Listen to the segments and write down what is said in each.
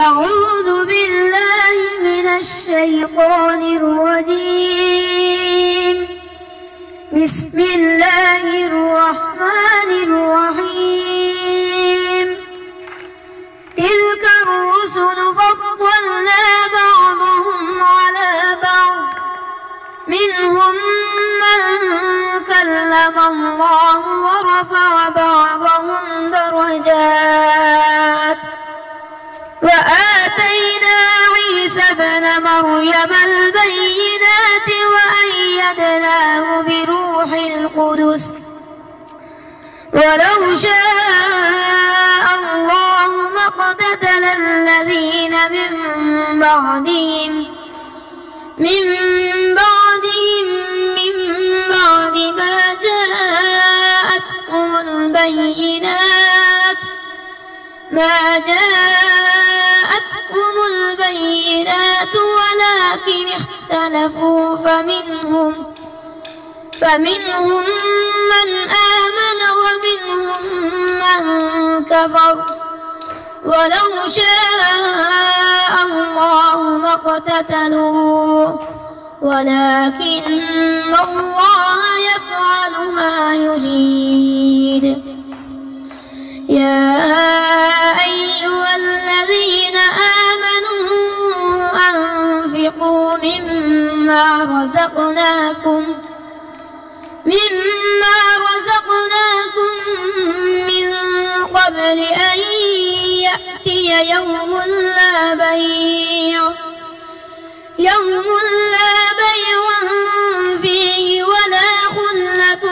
أعوذ بالله من الشيطان الرجيم. بسم الله الرحمن الرحيم. تلك الرسل فضلنا بعضهم على بعض، منهم من كلم الله ورفع بعضهم درجات، وآتينا عيسى ابن مريم البينات وأيدناه بروح القدس، ولو شاء الله ما اقتتل الذين من بعد ما جاءتهم البينات ولكن اختلفوا فمنهم من آمن ومنهم من كفر، ولو شاء الله ما اقتتلوا ولكن الله يفعل ما يريد. يا أيها الذين آمنوا أنفقوا مما رزقناكم من قبل أن يأتي يوم لا بيع فيه ولا خلة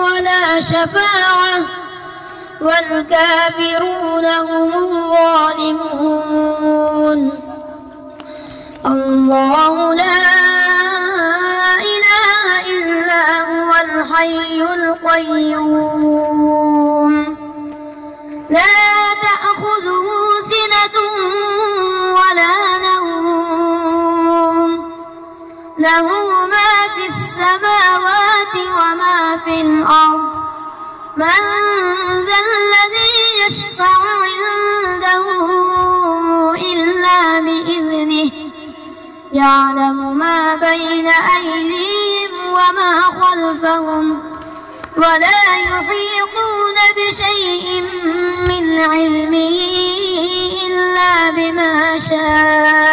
ولا شفاعة، والكافرون هم الظالمون. الله لا إله إلا هو الحي القيوم، لا تأخذه سنة ولا نوم، له ما في السماوات وما في الأرض. من ذا الذي يشفع عنده إلا بإذنه، يعلم ما بين أيديهم وما خلفهم، ولا يحيطون بشيء من علمه إلا بما شاء.